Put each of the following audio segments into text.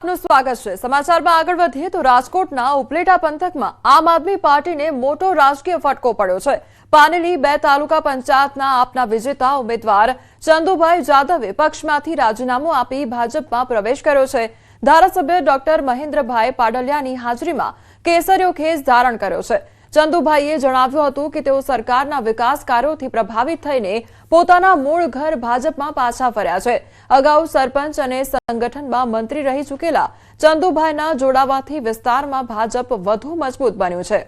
નું સ્વાગત છે। સમાચારમાં આગળ વધીએ તો રાજકોટના ઉપલેટા પંથકમાં આમ આદમી પાર્ટીને મોટો રાજકીય ફટકો પડ્યો છે। પાનેલી 2 તાલુકા પંચાયતના આપના વિજેતા ઉમેદવાર ચંદુભાઈ જાદવે પક્ષમાંથી રાજીનામું આપી ભાજપમાં પ્રવેશ કર્યો છે। ધારાસભ્ય ડોક્ટર મહેન્દ્રભાઈ પાડલિયાની હાજરીમાં કેસરીયો ખેસ ધારણ કર્યો છે। ચંદુભાઈએ જણાવ્યું હતું કે તેઓ સરકારના વિકાસ કાર્યોથી પ્રભાવિત થઈને પોતાના મૂળ ઘર ભાજપમાં પાછા ફર્યા છે। અગાઉ સરપંચ અને સંગઠનમાં મંત્રી રહી ચૂકેલા ચંદુભાઈના જોડાવાથી વિસ્તારમાં ભાજપ વધુ મજબૂત બન્યું છે।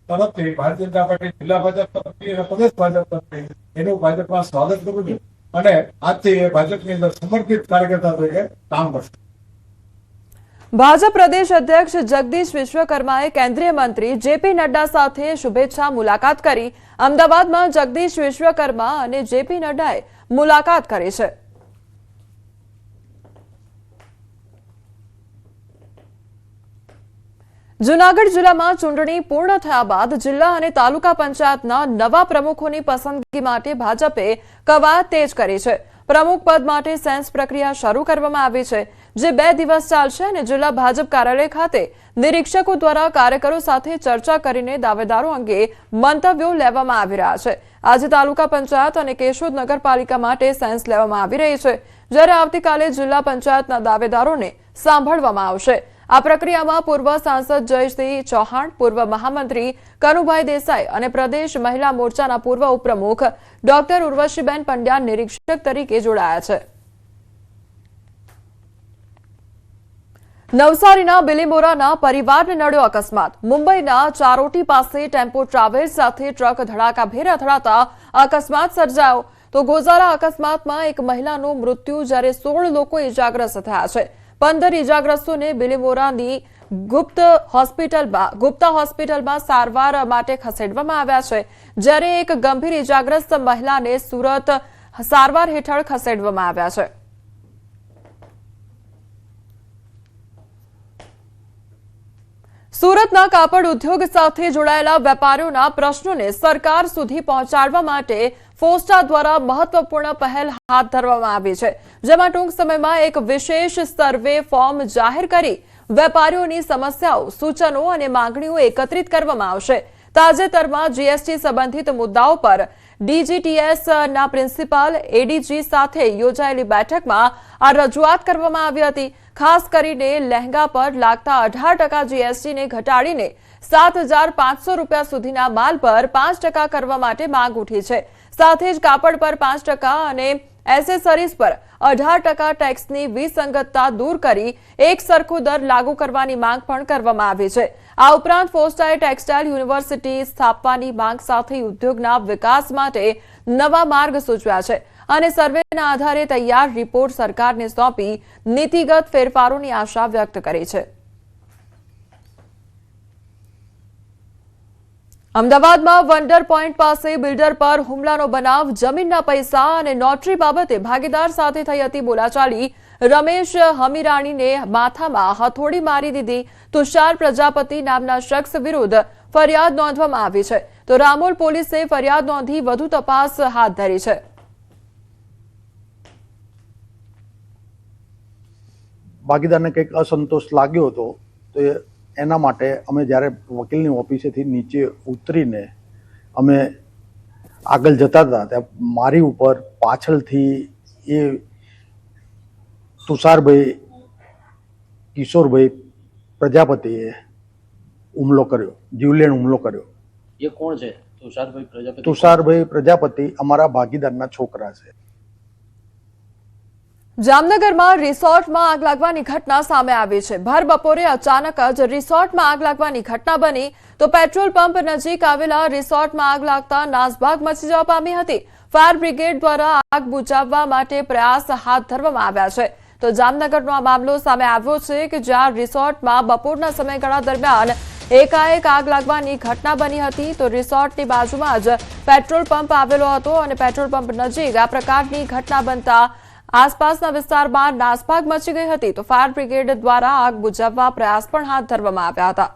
તરફથી ભારતીય જનતા પાર્ટી જિલ્લા ભાજપ તરફથી અને પ્રદેશ ભાજપ તરફથી એનું ભાજપમાં સ્વાગત કરું છું અને આજથી એ ભાજપની અંદર સમર્પિત કાર્યકર્તા તરીકે કામ કરશે। ભાજપ પ્રદેશ અધ્યક્ષ જગદીશ વિશ્વકર્માએ કેન્દ્રીય મંત્રી જેપી નડ્ડા સાથે શુભેચ્છા મુલાકાત કરી। અમદાવાદમાં જગદીશ વિશ્વકર્મા અને જેપી નડ્ડાએ મુલાકાત કરી છે। જૂનાગઢ જિલ્લામાં ચૂંટણી પૂર્ણ થયા બાદ જિલ્લા અને તાલુકા પંચાયતના નવા પ્રમુખોની પસંદગી માટે ભાજપે કવાયત તેજ કરી છે। પ્રમુખ પદ માટે સેન્સ પ્રક્રિયા શરૂ કરવામાં આવી છે, જે 2 દિવસ ચાલશે અને જિલ્લા ભાજપ કાર્યાલય ખાતે નિરીક્ષકો દ્વારા કાર્યકરો સાથે ચર્ચા કરીને દાવેદારો અંગે મંતવ્યો લેવામાં આવી રહ્યા છે। આજે તાલુકા પંચાયત અને કેશોદ નગરપાલિકા માટે સેન્સ લેવામાં આવી રહી છે, જ્યારે આવતીકાલે જિલ્લા પંચાયતના દાવેદારોને સાંભળવામાં આવશે। આ પ્રક્રિયામાં પૂર્વ સાંસદ જયસિંહ ચૌહાણ, પૂર્વ મહામંત્રી કનુભાઈ દેસાઈ અને પ્રદેશ મહિલા મોરચાના પૂર્વ ઉપપ્રમુખ ડોક્ટર ઉર્વશીબેન પંડ્યા નિરીક્ષક તરીકે જોડાયા છે। નવસારીના બિલીમોરાના પરિવારને નડ્યો અકસ્માત। મુંબઈના ચારોટી પાસે ટેમ્પો ટ્રાવેલ્સ સાથે ટ્રક ધડાકાભેર અથડાતા અકસ્માત સર્જાયો। તો ગોઝારા અકસ્માતમાં એક મહિલાનું મૃત્યુ જ્યારે 16 લોકો ઇજાગ્રસ્ત થયા છે। 15 ઇજાગ્રસ્તોને બિલીમોરાની ગુપ્તા હોસ્પિટલમાં સારવાર માટે ખસેડવામાં આવ્યા છે, જ્યારે એક ગંભીર ઇજાગ્રસ્ત મહિલાને સુરત સારવાર હેઠળ ખસેડવામાં આવ્યા છે। સુરતના કાપડ ઉદ્યોગ સાથે જોડાયેલા વેપારીઓના પ્રશ્નોને સરકાર સુધી પહોંચાડવા માટે ફોસ્ટા દ્વારા મહત્વપૂર્ણ પહેલ હાથ ધરવામાં આવી છે, જેમાં ટૂંક સમયમાં એક વિશેષ સર્વે ફોર્મ જાહેર કરી વેપારીઓની સમસ્યાઓ, સૂચનો અને માંગણીઓ એકત્રિત કરવામાં આવશે। તાજેતરમાં જીએસટી સંબંધિત મુદ્દાઓ પર ડીજીટીએસના પ્રિન્સિપાલ એડીજી સાથે યોજાયેલી બેઠકમાં આ રજૂઆત કરવામાં આવી હતી। ખાસ કરીને લહેંગા પર લાગતા 18% જીએસટીને ઘટાડીને 7,500 રૂપિયા સુધીના માલ પર 5% કરવા માટે માંગ ઉઠી છે। સાથે જ કાપડ પર 5% અને એસેસરીઝ પર 18% ટેક્સની વિસંગતતા દૂર કરી એક સરખો દર લાગુ કરવાની માંગ પણ કરવામાં આવી છે। આ ઉપરાંત ફોસ્ટાએ ટેક્સટાઇલ યુનિવર્સિટી સ્થાપવાની માંગ સાથે ઉદ્યોગના વિકાસ માટે નવા માર્ગ સૂચવ્યા છે અને સર્વેના આધારે તૈયાર રિપોર્ટ સરકારને સોંપી નીતિગત ફેરફારોની આશા વ્યક્ત કરી છે। અમદાવાદમાં વંડર પોઈન્ટ પાસે બિલ્ડર પર હુમલાનો બનાવ। જમીનના પૈસા અને નોટરી બાબતે ભાગીદાર સાથે થઈ હતી બોલાચાલી। રમેશ હમીરાણીને માથામાં હથોડી મારી દીધી। તુષાર પ્રજાપતિ નામના શખ્સ વિરુદ્ધ ફરિયાદ નોંધવામાં આવી છે, તો રામોલ પોલીસે ફરિયાદ નોંધી વધુ તપાસ હાથ ધરી છે। ભાગીદારને કંઈક અસંતોષ લાગ્યો હતો, તો એના માટે અમે જ્યારે વકીલની ઓફિસેથી નીચે ઉતરીને અમે આગળ જતા હતા, ત્યાં મારી ઉપર પાછળથી એ તુષારભાઈ કિશોરભાઈ પ્રજાપતિએ હુમલો કર્યો, જીવલેણ હુમલો કર્યો। એ કોણ છે તુષારભાઈ પ્રજાપતિ? તુષારભાઈ પ્રજાપતિ અમારા ભાગીદારના છોકરા છે। જામનગરમાં રિસોર્ટમાં આગ લાગવાની ઘટના સામે આવી છે। ભર બપોરે અચાનક જ રિસોર્ટમાં આગ લાગવાની ઘટના બની, તો પેટ્રોલ પંપ નજીક આવેલા રિસોર્ટમાં આગ લાગતા નાસભાગ મચી જવા પામી હતી। ફાયર બ્રિગેડ દ્વારા આગ બુઝાવવા માટે પ્રયાસ હાથ ધરવામાં આવ્યા છે। તો જામનગરનો આ મામલો સામે આવ્યો છે કે જ્યાં રિસોર્ટમાં બપોરના સમયગાળા દરમિયાન એકાએક આગ લાગવાની ઘટના બની હતી। તો રિસોર્ટની બાજુમાં જ પેટ્રોલ પંપ આવેલો હતો અને પેટ્રોલ પંપ નજીક આ પ્રકારની ઘટના બનતા આસપાસના વિસ્તારમાં નાસભાગ મચી ગઈ હતી। તો ફાયર બ્રિગેડ દ્વારા આગ બુઝાવવા પ્રયાસ પણ હાથ ધરવામાં આવ્યા હતા।